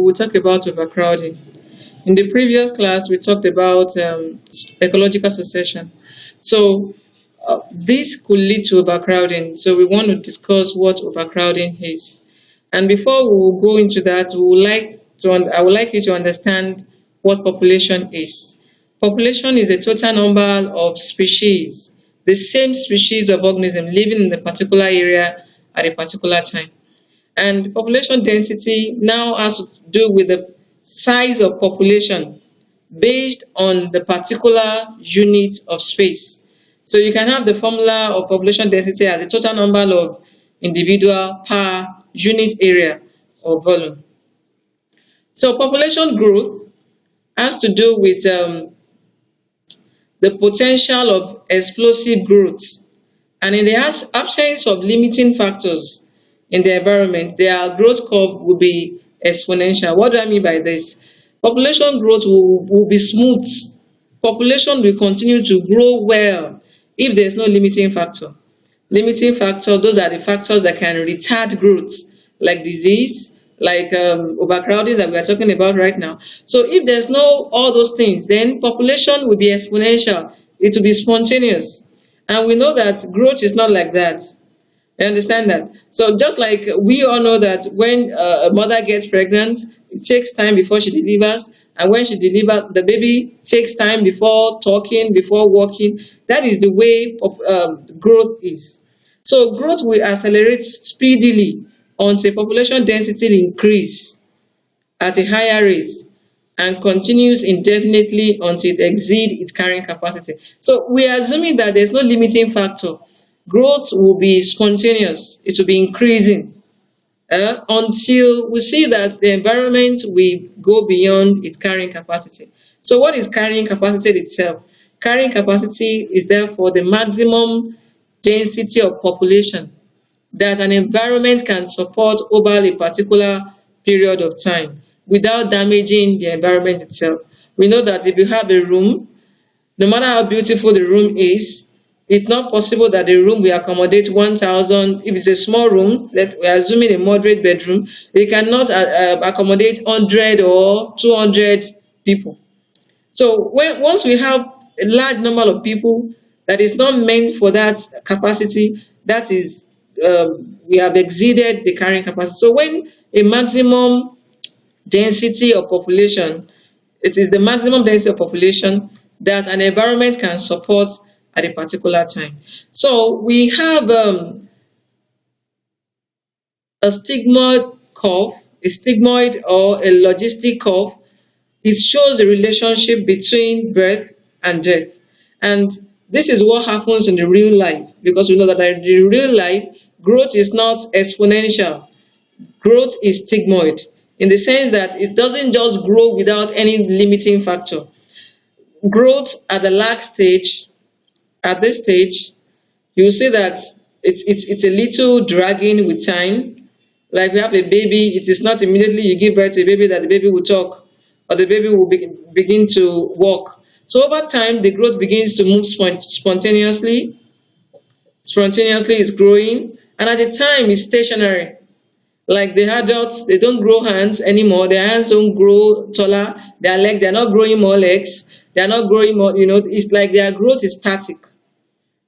we'll talk about overcrowding. In the previous class, we talked about ecological succession. So, this could lead to overcrowding. So, we want to discuss what overcrowding is. And before we will go into that, I would like you to understand what population is. Population is the total number of species, the same species of organism living in a particular area at a particular time. And population density now has to do with the size of population based on the particular unit of space. So you can have the formula of population density as the total number of individual per unit area or volume. So population growth has to do with the potential of explosive growth. And in the absence of limiting factors in the environment, their growth curve will be exponential. What do I mean by this? Population growth will be smooth. Population will continue to grow well if there is no limiting factor. Limiting factor, those are the factors that can retard growth, like disease, like overcrowding that we are talking about right now. So if there's no all those things, then population will be exponential. It will be spontaneous. And we know that growth is not like that. You understand that? So just like we all know that when a mother gets pregnant, it takes time before she delivers, and when she delivers, the baby takes time before talking, before walking. That is the way of growth is. So growth will accelerate speedily until population density increase at a higher rate and continues indefinitely until it exceeds its carrying capacity. So we are assuming that there's no limiting factor. Growth will be spontaneous. It will be increasing until we see that the environment will go beyond its carrying capacity. So what is carrying capacity itself? Carrying capacity is therefore the maximum density of population that an environment can support over a particular period of time without damaging the environment itself. We know that if you have a room, no matter how beautiful the room is, it's not possible that the room will accommodate 1,000. If it's a small room, that we're assuming a moderate bedroom, it cannot accommodate 100 or 200 people. So once we have a large number of people that is not meant for that capacity, that is, we have exceeded the carrying capacity. So when a maximum density of population, it is the maximum density of population that an environment can support at a particular time. So we have a stigmoid curve, a stigmoid or a logistic curve. It shows the relationship between birth and death. And this is what happens in the real life, because we know that in the real life, growth is not exponential. Growth is stigmoid in the sense that it doesn't just grow without any limiting factor. Growth at the lag stage, at this stage, you will see that it's a little dragging with time. Like we have a baby, it is not immediately you give birth to a baby that the baby will talk or the baby will begin to walk. So over time, the growth begins to move spontaneously. Spontaneously is growing, and at the time it's stationary. Like the adults, they don't grow hands anymore. Their hands don't grow taller. Their legs, they're not growing more legs. They're not growing more, it's like their growth is static.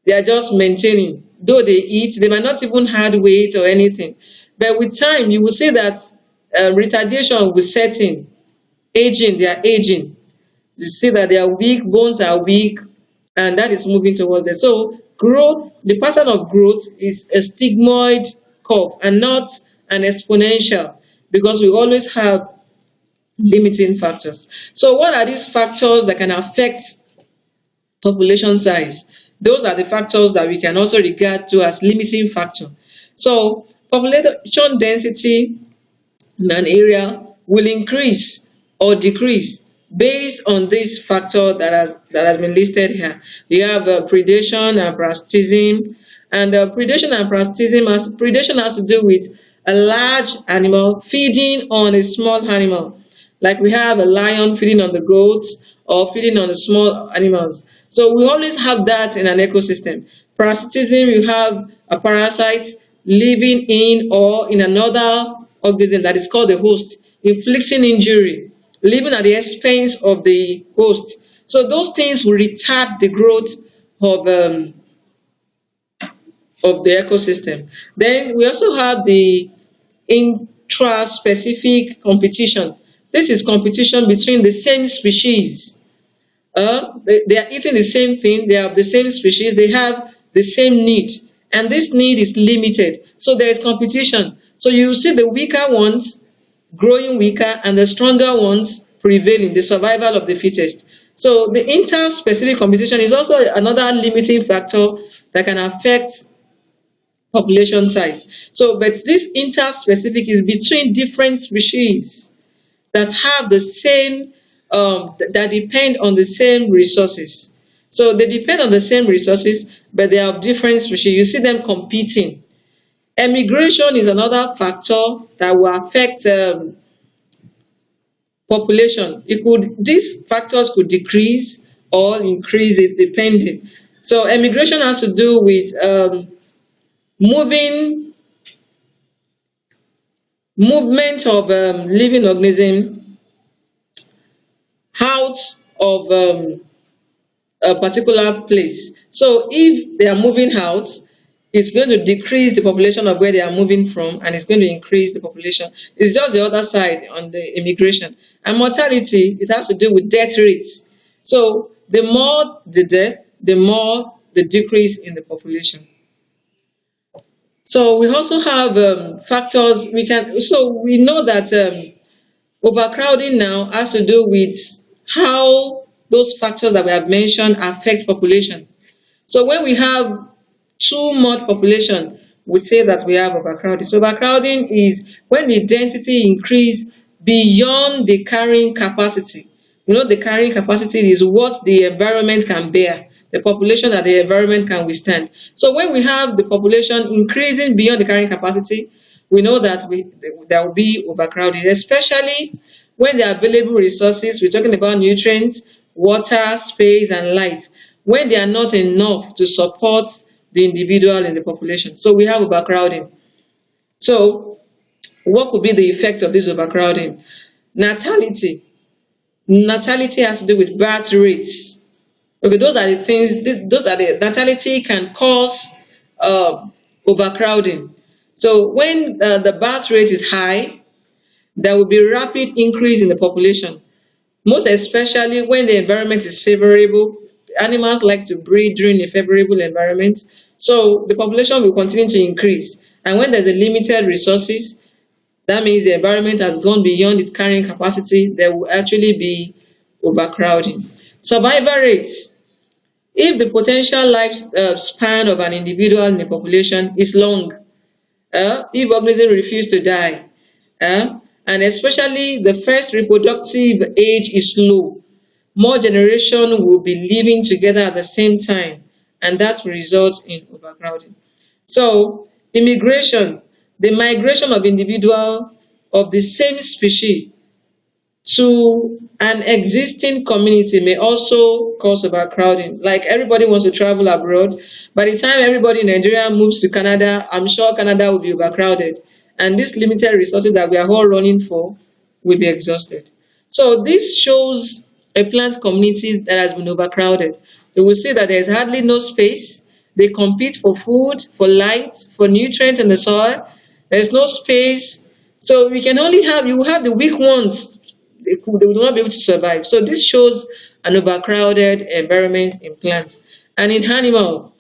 They are just maintaining. Though they eat, they might not even add weight or anything. But with time, you will see that retardation will set in. Aging, they are aging. You see that they are weak, bones are weak, and that is moving towards there. So growth, the pattern of growth is a stigmoid curve and not an exponential, because we always have limiting factors. So what are these factors that can affect population size? Those are the factors that we can also regard to as limiting factor. So population density in an area will increase or decrease based on this factor that has been listed here. We have predation and parasitism, and predation has to do with a large animal feeding on a small animal, like we have a lion feeding on the goats or feeding on the small animals. So we always have that in an ecosystem. Parasitism, you have a parasite living in or in another organism that is called the host. inflicting injury, living at the expense of the host. So those things will retard the growth of um, of the ecosystem. Then we also have the intra-specific competition. This is competition between the same species. They are eating the same thing, they have the same species, they have the same need, and this need is limited. So there is competition. So you see the weaker ones growing weaker and the stronger ones prevailing, the survival of the fittest. So the inter-specific competition is also another limiting factor that can affect population size. So, but this inter-specific is between different species that have the same, that depend on the same resources. So they depend on the same resources, but they are different species. You see them competing. Emigration is another factor that will affect population. It could These factors could decrease or increase it depending. So emigration has to do with moving movement of living organism out of a particular place. So if they are moving out, it's going to decrease the population of where they are moving from, and it's going to increase the population. It's just the other side on the immigration. And mortality, it has to do with death rates. So the more the death, the more the decrease in the population. So we also have factors we can. So we know that overcrowding now has to do with how those factors that we have mentioned affect population. So when we have too much population, we say that we have overcrowding. So overcrowding is when the density increase beyond the carrying capacity. You know, the carrying capacity is what the environment can bear, the population that the environment can withstand. So when we have the population increasing beyond the carrying capacity, we know that there will be overcrowding, especially when the available resources, we're talking about nutrients, water, space, and light, when they are not enough to support the individual in the population. So we have overcrowding. So what could be the effect of this overcrowding? Natality. Natality has to do with birth rates. Okay, those are the things, those are the natality can cause overcrowding. So when the birth rate is high, there will be rapid increase in the population, most especially when the environment is favorable. Animals like to breed during a favorable environment, so the population will continue to increase. And when there's a limited resources, that means the environment has gone beyond its carrying capacity, there will actually be overcrowding. Survival rates. If the potential life span of an individual in a population is long, if organisms refuse to die, and especially the first reproductive age is low, more generation will be living together at the same time, and that will result in overcrowding. So immigration, the migration of individual of the same species to an existing community may also cause overcrowding. Like everybody wants to travel abroad. By the time everybody in Nigeria moves to Canada, I'm sure Canada will be overcrowded. And these limited resources that we are all running for will be exhausted. So this shows a plant community that has been overcrowded. You will see that there is hardly no space. They compete for food, for light, for nutrients in the soil. There is no space. So we can only have, you will have the weak ones, they will not be able to survive. So this shows an overcrowded environment in plants. And in animal,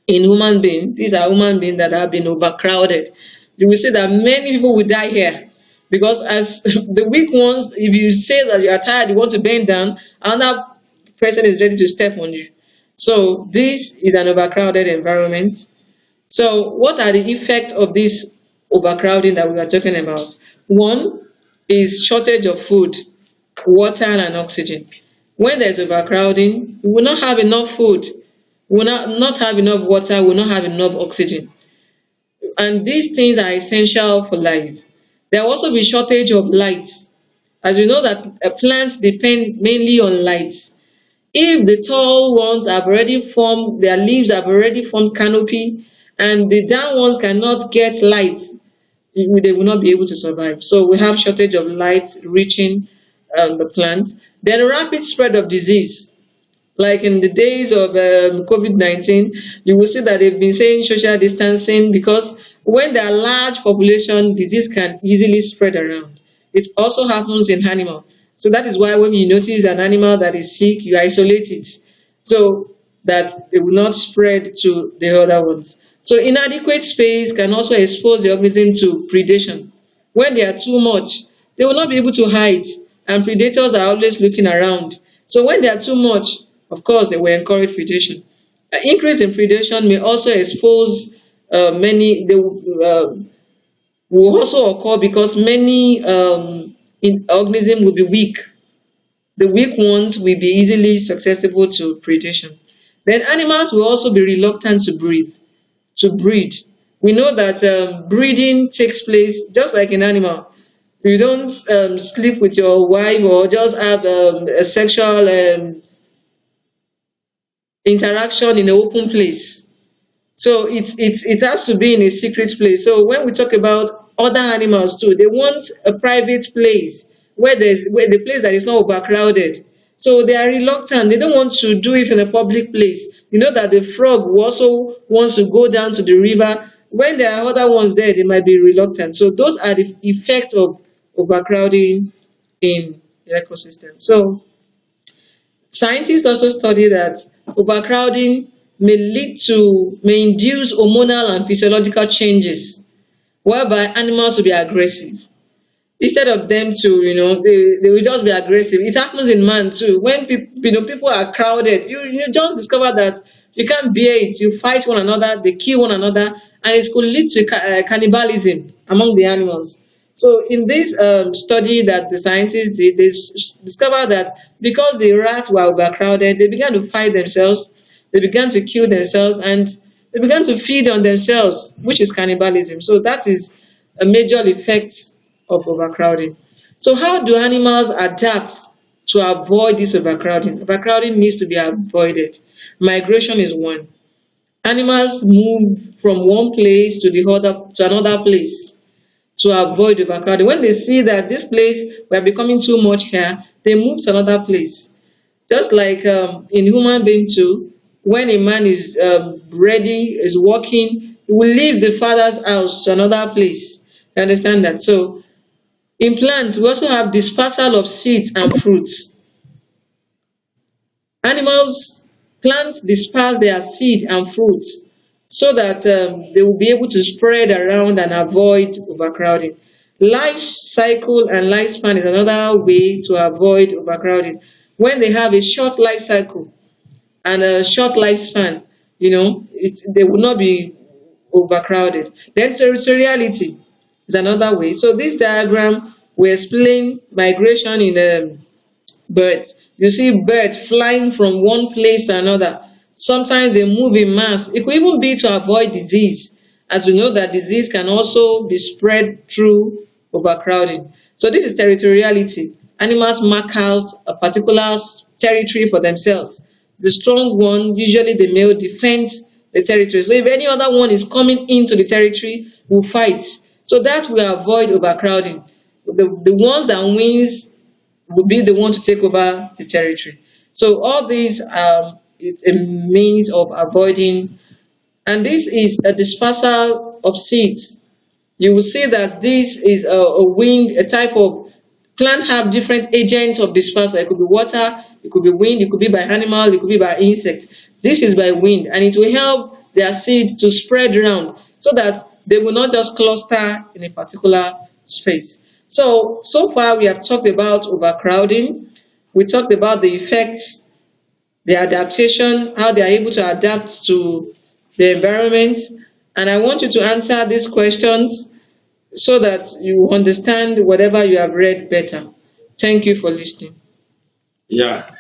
in human being, these are human beings that have been overcrowded. You will see that many people will die here. Because as the weak ones, if you say that you are tired, you want to bend down, another person is ready to step on you. So this is an overcrowded environment. So what are the effects of this overcrowding that we are talking about? One is shortage of food, water, and oxygen. When there's overcrowding, we will not have enough food, we will not have enough water, we will not have enough oxygen. And these things are essential for life. There will also be shortage of light. As we know that plants depend mainly on light. If the tall ones have already formed, their leaves have already formed canopy, and the down ones cannot get light, they will not be able to survive. So we have shortage of light reaching the plants. Then rapid spread of disease. Like in the days of COVID-19, you will see that they've been saying social distancing because when there are large population, disease can easily spread around. It also happens in animal. So that is why when you notice an animal that is sick, you isolate it so that it will not spread to the other ones. So inadequate space can also expose the organism to predation. When they are too much, they will not be able to hide, and predators are always looking around. So when they are too much, of course, they will encourage predation. An increase in predation may also expose many, they will also occur because many organisms will be weak. The weak ones will be easily susceptible to predation. Then animals will also be reluctant to breed. We know that breeding takes place just like in animal. You don't sleep with your wife or just have a sexual interaction in an open place. So it has to be in a secret place. So when we talk about other animals too, they want a private place where the place that is not overcrowded. So they are reluctant. They don't want to do it in a public place. You know that the frog who also wants to go down to the river. When there are other ones there, they might be reluctant. So those are the effects of overcrowding in the ecosystem. So scientists also study that overcrowding may induce hormonal and physiological changes whereby animals will be aggressive. Instead of them to, they will just be aggressive. It happens in man too. When people are crowded, you just discover that you can't bear it. You fight one another, they kill one another, and it could lead to cannibalism among the animals. So in this study that the scientists did, they discovered that because the rats were overcrowded, they began to fight themselves, they began to kill themselves, and they began to feed on themselves, which is cannibalism. So that is a major effect of overcrowding. So how do animals adapt to avoid this overcrowding? Overcrowding needs to be avoided. Migration is one. Animals move from one place to another place to avoid overcrowding. When they see that this place we are becoming too much here, they move to another place. Just like in human being too, when a man is ready, is working, he will leave the father's house to another place. You understand that? So in plants, we also have dispersal of seeds and fruits. Animals, plants disperse their seed and fruits so that they will be able to spread around and avoid overcrowding. Life cycle and lifespan is another way to avoid overcrowding. When they have a short life cycle and a short lifespan, they will not be overcrowded. Then territoriality is another way. So this diagram will explain migration in birds. You see birds flying from one place to another. Sometimes they move in mass. It could even be to avoid disease, as we know that disease can also be spread through overcrowding. So this is territoriality. Animals mark out a particular territory for themselves. The strong one, usually the male, defends the territory. So if any other one is coming into the territory, will fight. So that will avoid overcrowding. The ones that wins will be the one to take over the territory. So all these it's a means of avoiding, and this is a dispersal of seeds. You will see that this is a wind, a type of plants have different agents of dispersal. It could be water, it could be wind, it could be by animal, it could be by insect. This is by wind, and it will help their seeds to spread around so that they will not just cluster in a particular space. So far we have talked about overcrowding. We talked about the effects, the adaptation, how they are able to adapt to the environment. And I want you to answer these questions so that you understand whatever you have read better. Thank you for listening. Yeah.